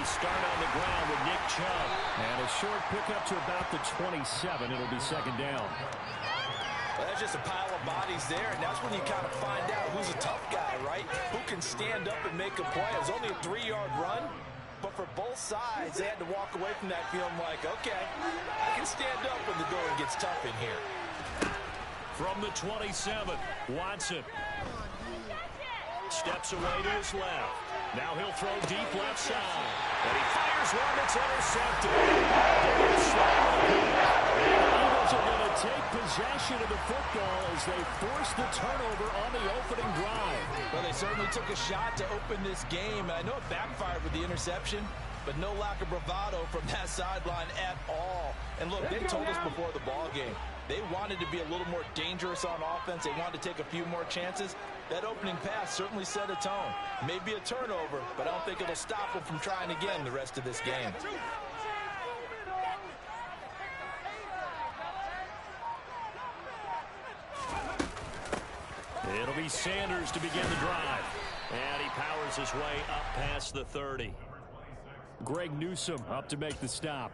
start on the ground with Nick Chubb. And a short pickup to about the 27. It'll be second down. Well, that's just a pile of bodies there, and that's when you kind of find out who's a tough guy, right? Who can stand up and make a play. It was only a 3-yard run, but for both sides, they had to walk away from that feeling like, okay, I can stand up when the going gets tough in here. From the 27, Watson steps away to his left. Now he'll throw deep left side. And he fires one that's intercepted. The Eagles are going to take possession of the football as they force the turnover on the opening drive. Well, they certainly took a shot to open this game. I know it backfired with the interception, but no lack of bravado from that sideline at all. And look, they told us before the ball game, they wanted to be a little more dangerous on offense. They wanted to take a few more chances. That opening pass certainly set a tone. Maybe a turnover, but I don't think it'll stop them from trying again the rest of this game. It'll be Sanders to begin the drive. And he powers his way up past the 30. Greg Newsome up to make the stop.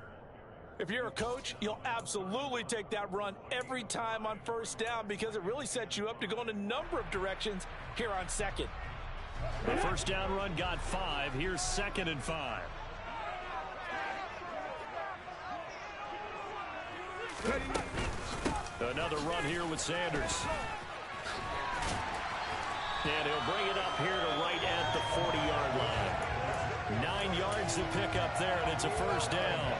If you're a coach, you'll absolutely take that run every time on first down because it really sets you up to go in a number of directions here on second. The first down run got 5. Here's 2nd and 5. Another run here with Sanders. And he'll bring it up here to right at the 40-yard line. 9 yards to pick up there, and it's a first down.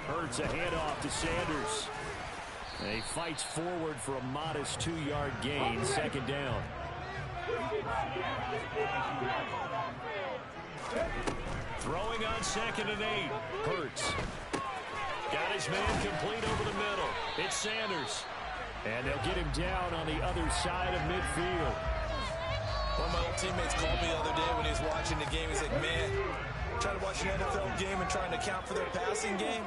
Hurts a handoff to Sanders. And he fights forward for a modest 2-yard gain, second down. Throwing on 2nd and 8. Hurts. Got his man complete over the middle. It's Sanders. And they'll get him down on the other side of midfield. One of my old teammates called me the other day when he was watching the game. He's like, man, trying to watch an NFL game and trying to account for their passing game,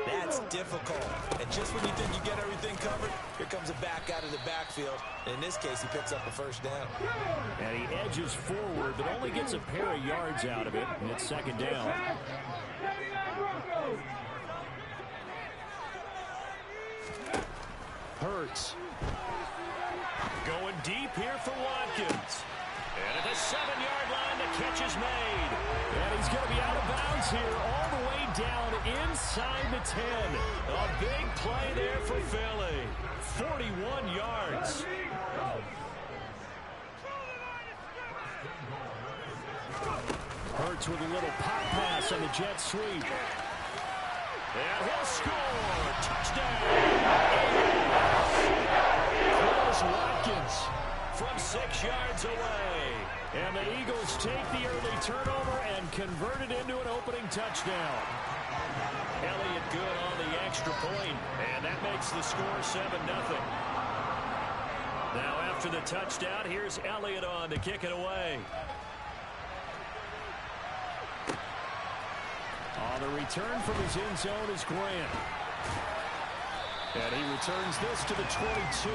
that's difficult. And just when you think you get everything covered, here comes a back out of the backfield. And in this case, he picks up a first down. And he edges forward, but only gets a pair of yards out of it. And it's second down. Hurts. Going deep here for Watkins. And at the 7-yard line, the catch is made. And he's going to be out of bounds here all the way down inside the 10. A big play there for Philly. 41 yards. Hurts with a little pop pass on the jet sweep. And he'll score. Touchdown. Watkins from 6 yards away. And the Eagles take the early turnover and convert it into an opening touchdown. Elliott good on the extra point, and that makes the score 7-0. Now after the touchdown, here's Elliott on to kick it away. On the return from his end zone is Grant. And he returns this to the 22.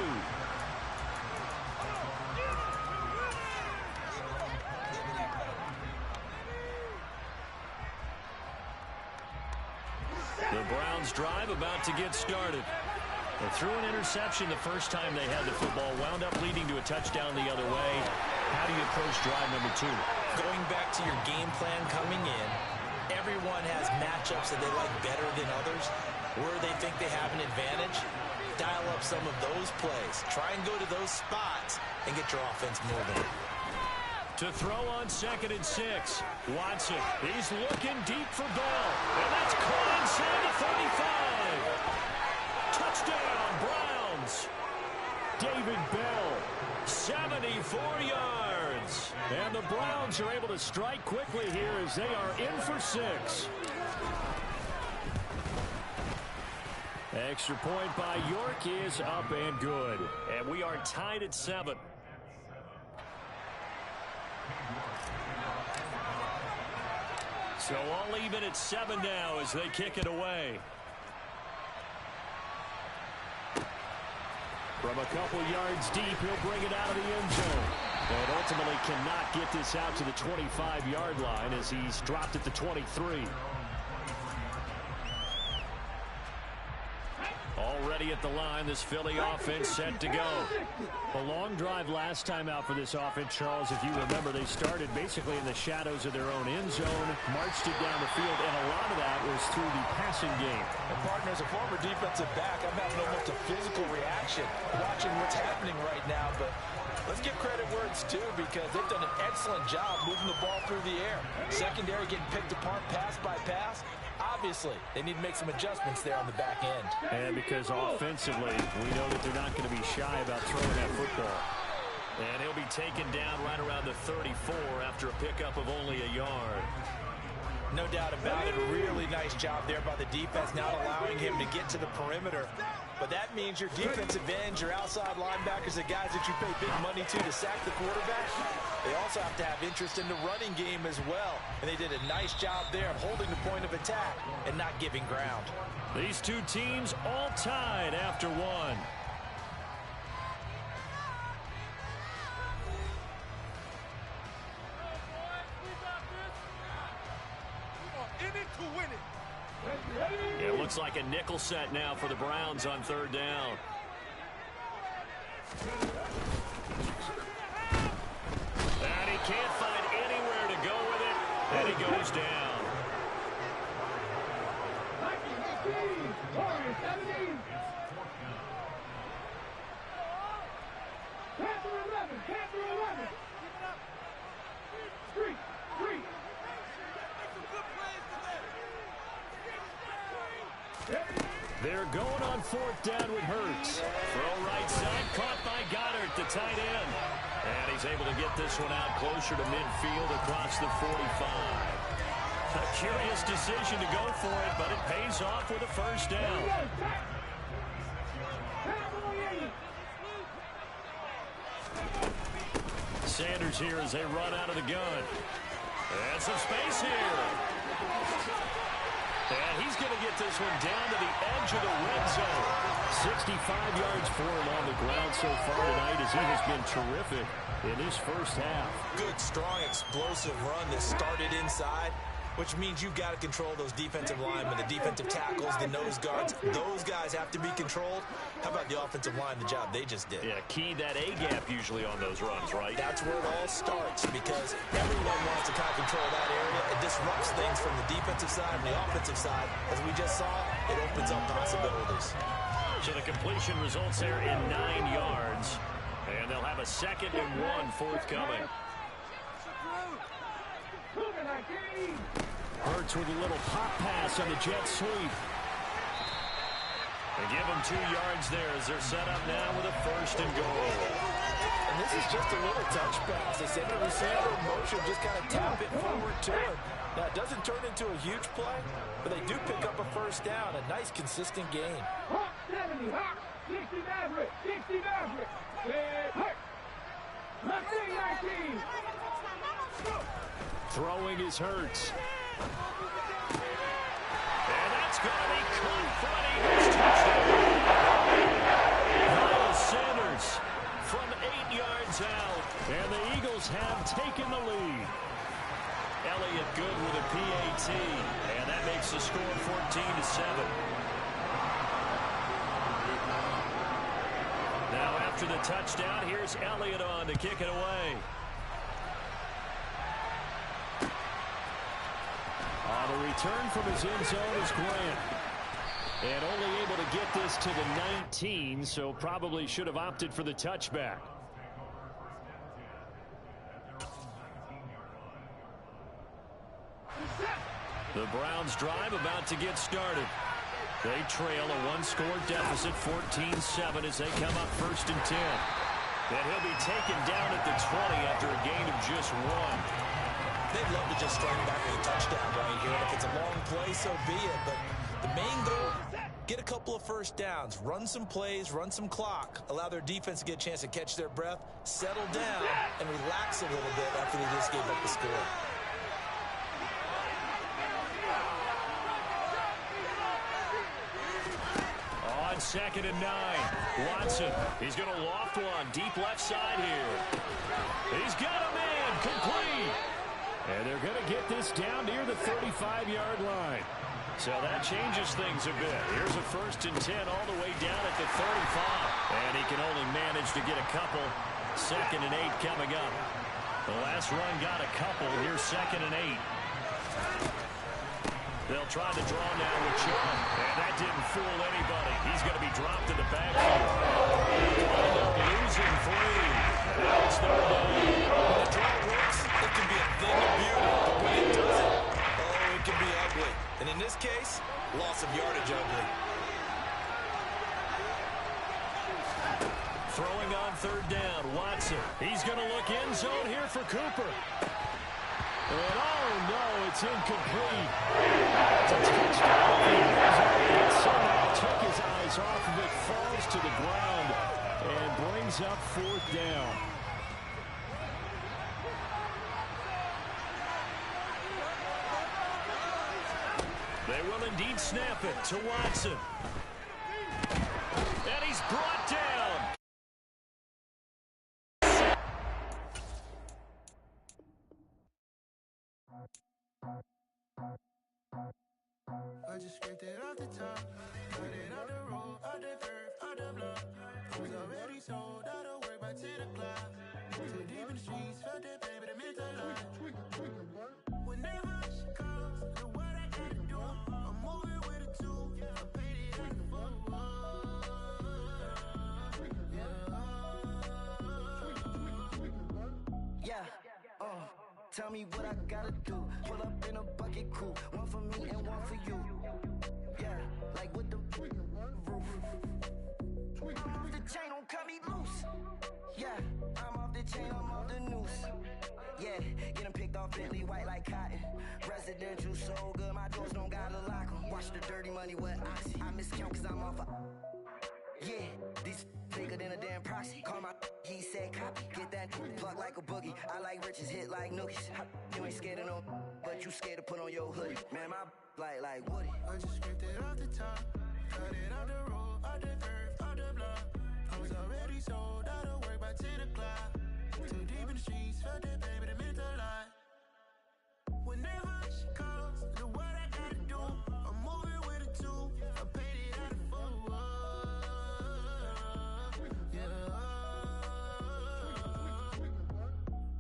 The Browns drive about to get started. They threw an interception the first time they had the football, wound up leading to a touchdown the other way. How do you approach drive number 2? Going back to your game plan coming in, everyone has matchups that they like better than others, where they think they have an advantage. Dial up some of those plays. Try and go to those spots and get your offense moving. To throw on 2nd and 6. Watson, he's looking deep for Bell. And that's caught inside the 35. Touchdown, Browns. David Bell, 74 yards. And the Browns are able to strike quickly here as they are in for 6. Extra point by York is up and good. And we are tied at 7. So all even at 7 now as they kick it away. From a A couple yards deep, he'll bring it out of the end zone. And ultimately cannot get this out to the 25-yard line as he's dropped at the 23. Already at the line, this Philly offense set to go. A long drive last time out for this offense, Charles. If you remember, they started basically in the shadows of their own end zone, marched it down the field, and a lot of that was through the passing game. And partner, as a former defensive back, I'm having almost a physical reaction watching what's happening right now. But let's give credit where it's due, because they've done an excellent job moving the ball through the air. Secondary getting picked apart pass by pass. Obviously, they need to make some adjustments there on the back end. And because offensively, we know that they're not going to be shy about throwing that football. And he'll be taken down right around the 34 after a pickup of only a yard. No doubt about it. Really nice job there by the defense, not allowing him to get to the perimeter. But that means your defensive ends, your outside linebackers, the guys that you pay big money to sack the quarterback, they also have to have interest in the running game as well. And they did a nice job there of holding the point of attack and not giving ground. These two teams all tied after one. It looks like a nickel set now for the Browns on third down. And he can't find anywhere to go with it, and he goes down. They're going on fourth down with Hurts. Throw right side, caught by Goddard, the tight end. And he's able to get this one out closer to midfield across the 45. A curious decision to go for it, but it pays off with a first down. Sanders here as they run out of the gun. And some space here. And he's going to get this one down to the edge of the red zone. 65 yards for him on the ground so far tonight as he has been terrific in his first half. Good, strong, explosive run that started inside, which means you've got to control those defensive linemen, the defensive tackles, the nose guards. Those guys have to be controlled. How about the offensive line, the job they just did? Yeah, key that A-gap usually on those runs, right? That's where it all starts, because everyone wants to kind of control that area. It disrupts things from the defensive side and the offensive side. As we just saw, it opens up possibilities. So the completion results there in 9 yards, and they'll have a 2nd and 1 forthcoming. Hurts with a little pop pass on the jet sweep. They give him 2 yards there as they're set up now with a 1st and goal. And this is just a little touch pass. They send the receiver in motion, just kind of tap it forward to him. Now, it doesn't turn into a huge play, but they do pick up a first down. A nice, consistent gain. 70, 60 Maverick, 60 Maverick. 19. Throwing is Hurts. And that's going to be caught for an Eagles touchdown. Miles Sanders from 8 yards out. And the Eagles have taken the lead. Elliott good with a PAT. And that makes the score 14-7. Now after the touchdown, here's Elliott on to kick it away. The return from his end zone is Grant. And only able to get this to the 19, so probably should have opted for the touchback. The Browns drive about to get started. They trail a 1-score deficit, 14-7, as they come up 1st and 10. And he'll be taken down at the 20 after a gain of just 1. They'd love to just strike back with a touchdown right here. If it's a long play, so be it. But the main goal, get a couple of first downs, run some plays, run some clock, allow their defense to get a chance to catch their breath, settle down, and relax a little bit after they just gave up the score. on 2nd and 9. Watson, he's going to loft one deep left side here. He's got a man, complete. And they're going to get this down near the 35-yard line. So that changes things a bit. Here's a 1st and 10 all the way down at the 35. And he can only manage to get a couple. 2nd and 8 coming up. The last run got a couple. Here's 2nd and 8. They'll try to draw now with Chubb. And that didn't fool anybody. He's going to be dropped in the backfield. Losing 3. Now it's 3rd down. When the draw works, it can be a thing of beauty. But when it doesn't, oh, it can be ugly. And in this case, loss of yardage ugly. Throwing on 3rd down, Watson. He's going to look end zone here for Cooper. And oh no, it's incomplete. It's a touchdown. He somehow took his eyes off of it, falls to the ground, and brings up 4th down. They will indeed snap it to Watson. And he's brought down. I just scraped it off the top, cut it off the road, off the curve, off the block. I was already sold out of work by 10 o'clock. Too deep in the streets, felt that pain, but it meant a lot. Whenever she calls, know what I gotta do. I'm moving with a 2, I paid it out the full. Yeah, tell me what I gotta do. Pull up in a bucket crew, one for me and one for you. Yeah, like with the roof. I'm off the chain, don't cut me loose. Yeah, I'm off the chain, I'm off the noose. Yeah, getting picked off Bentley white like cotton. Residential so good, my doors don't gotta lock 'em. Watch the dirty money with oxy. I miscount cause I'm off a... Yeah, these bigger than a damn proxy. Call my he said copy. Get that plug like a boogie. I like riches, hit like nookies. You ain't scared of no, but you scared to put on your hoodie. Man, my like Woody. I just scraped it off the top, cut it off the road, off the curve, off the block. I was already sold out of work by 10 o'clock. Too deep in the streets, felt that pain, but it meant a lot. Whenever she calls, know what I gotta do. I'm moving with a 2, I paid it out of full.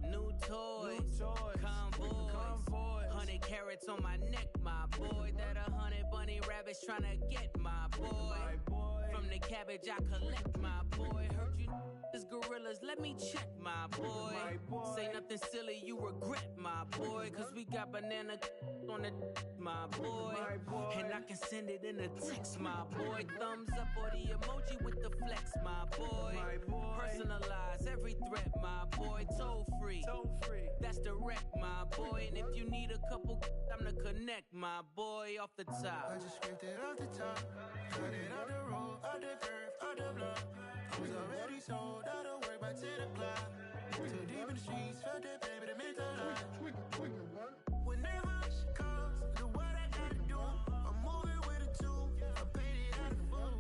New toys, convoys, 100 carats on my neck, my boy. That 100 bunny rabbits tryna get my boy. From the cabbage I collect, my boy. Heard you is gorillas, let me check, my boy. Say nothing silly, you regret, my boy. Cause we got banana on the my boy. And I can send it in a text, my boy. Thumbs up or the emoji with the flex, my boy. Personalize every threat, my boy. Toll free, that's direct, my boy. And if you need a couple, I'm the connect, my boy. Off the top, I just scraped it off the top, cut it off the road, off the curve, off the block. I was already sold out of work by 10 o'clock. Too deep in the streets, felt that pain, but it meant a lot. Whenever she calls, know what I gotta do. I'm moving with a 2, I paid it out of full.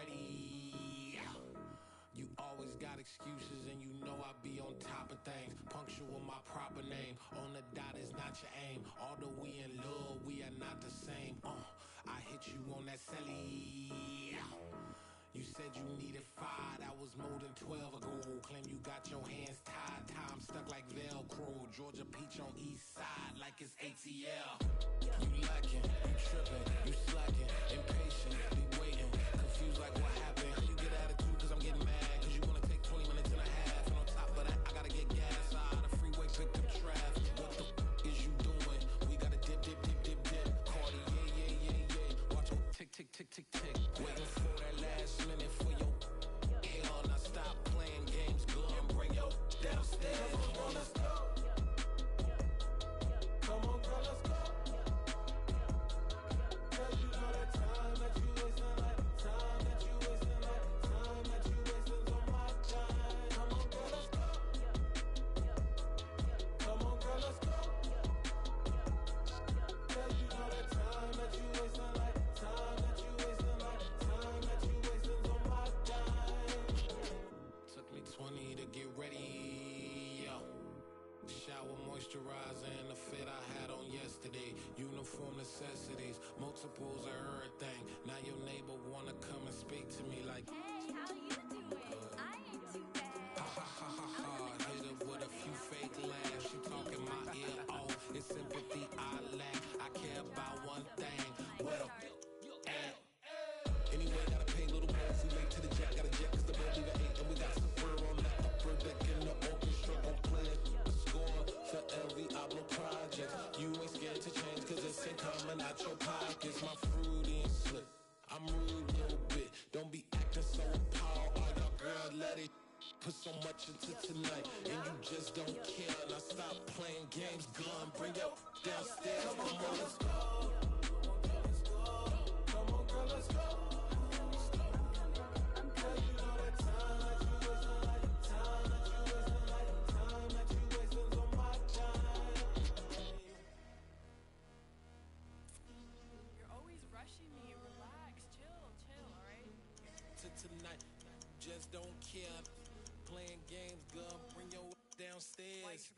ready. You always got excuses and you know I be on top of things. Punctual my proper name. On the dot is not your aim. Although we in love, we are not the same. I hit you on that celly. You said you needed 5, that was more than 12 ago. Claim you got your hands tied, time stuck like Velcro. Georgia Peach on east side like it's ATL. You lacking, you tripping, you slacking, impatient, be waiting, confused like what happened. You get attitude cause I'm getting mad, cause you wanna take 20 minutes and a half. And on top of that, I gotta get gas out the freeway, pick up traffic. What the is you doing? We gotta dip, dip, dip, dip, dip. Cardi, yeah. Watch your tick, tick, tick, tick, tick. Waiting for that last minute for your hell. Now stop playing games, go and bring your downstairs. Come on, girl, let's go. Come on, girl, let's go. Cause you know that time that you wasting, like time that you wasting, like time that you wasting's on my time. Come on, girl, let's go. Come on, girl, let's go. Cause you know that time that you wasting, like time that you wasting, like time that you wasting's on my time. Took me 20 to get ready, yo. Shower, moisturizer, and the fit I had on yesterday. Uniform necessities, multiples of everything. Now your neighbor wanna come and speak to me like, hey, how you doing? I ain't too bad. ha. Hit her with a few fake laughs. She talking my ear off. It's sympathy I lack. I care about one thing. What up? Anyway, gotta pay a little more if we late to the jet. Got a jet cause the boat leave at 8. And we got Spur on that upper deck in the orchestra. Don't play a score for every album project. You ain't scared to change cause it's ain't coming out your pockets. My fruity and slick. I'm rude a little bit. Don't be acting so appalled. All y'all girl let it put so much into tonight. And you just don't care. Now stop playing games. Gun, bring your downstairs. Come on, girl, let's go. Come on, girl, let's go. Tonight, just don't care. Playing games, girl, bring your downstairs.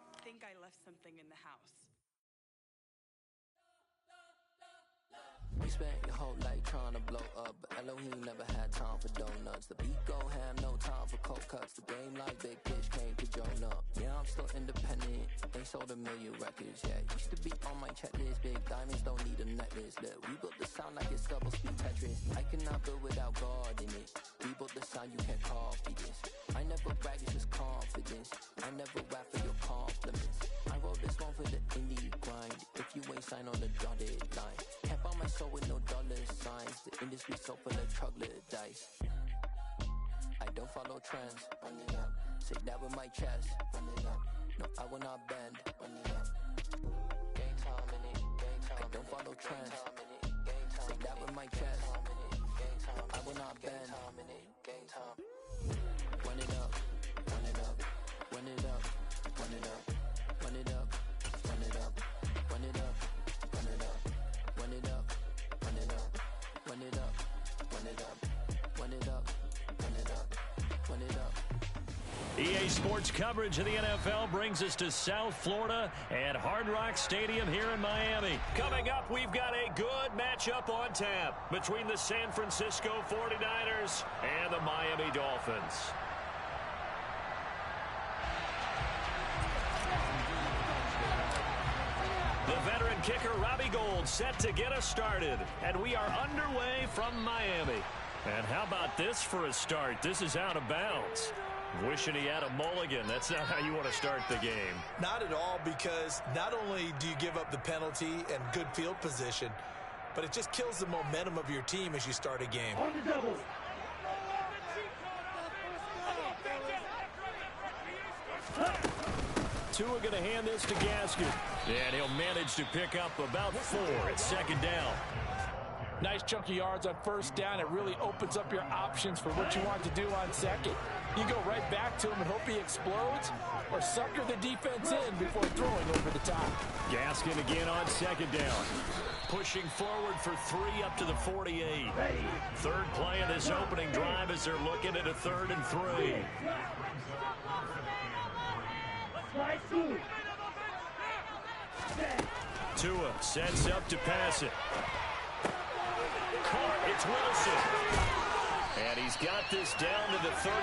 I think I left something in the house. We spent your whole life trying to blow up, but Elohim never had time for donuts. The beat go ham, no time for cold cuts. The game like Big Pitch came to join up. Yeah, I'm still independent, ain't sold a million records yet. Used to be on my checklist, big diamonds don't need a necklace. Look, we built the sound like it's double speed Tetris. I cannot build without God in it. We built the sound, you can't copy this. I never brag, it's just confidence. I never rap for your compliments. I wrote this one for the indie grind. If you ain't signed on the dotted line, can't buy my soul with no dollar signs. The industry so full of troglodytes. I don't follow trends. Run it up. Say that with my chest. Run it up. No, I will not bend. Run it up. Game time in it. Game time. I don't follow trends. Say that with my chest. I will not bend. Game time. Run it up. Run it up. Run it up. Run it up. Run it up. Run it up. Run it up. Run it up. Run it up. Run it up. Run it up. Run it up. Run it up. Run it up. Run it up. EA Sports coverage of the NFL brings us to South Florida and Hard Rock Stadium here in Miami. Coming up, we've got a good matchup on tap between the San Francisco 49ers and the Miami Dolphins. The veteran kicker Robbie Gould set to get us started, and we are underway from Miami. And how about this for a start? This is out of bounds. Wishing he had a mulligan. That's not how you want to start the game. Not at all, because not only do you give up the penalty and good field position, but it just kills the momentum of your team as you start a game. On the double. Tua going to hand this to Gaskin. And he'll manage to pick up about 4 at second down. Nice chunk of yards on first down. It really opens up your options for what you want to do on second. You go right back to him and hope he explodes, or sucker the defense in before throwing over the top. Gaskin again on second down. Pushing forward for 3 up to the 48. Third play of this opening drive as they're looking at a 3rd and 3. Tua sets up to pass it. Caught. It's Wilson. And he's got this down to the 35.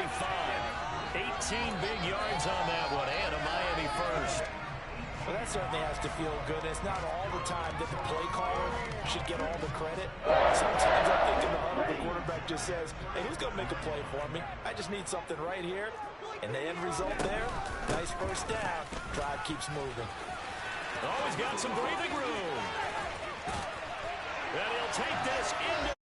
18 big yards on that one, and a Miami first. Well, that certainly has to feel good. It's not all the time that the play caller should get all the credit. Sometimes I think in the huddle, the quarterback just says, hey, who's going to make a play for me? I just need something right here. And the end result there, nice first down. Drive keeps moving. Oh, he's got some breathing room. And he'll take this into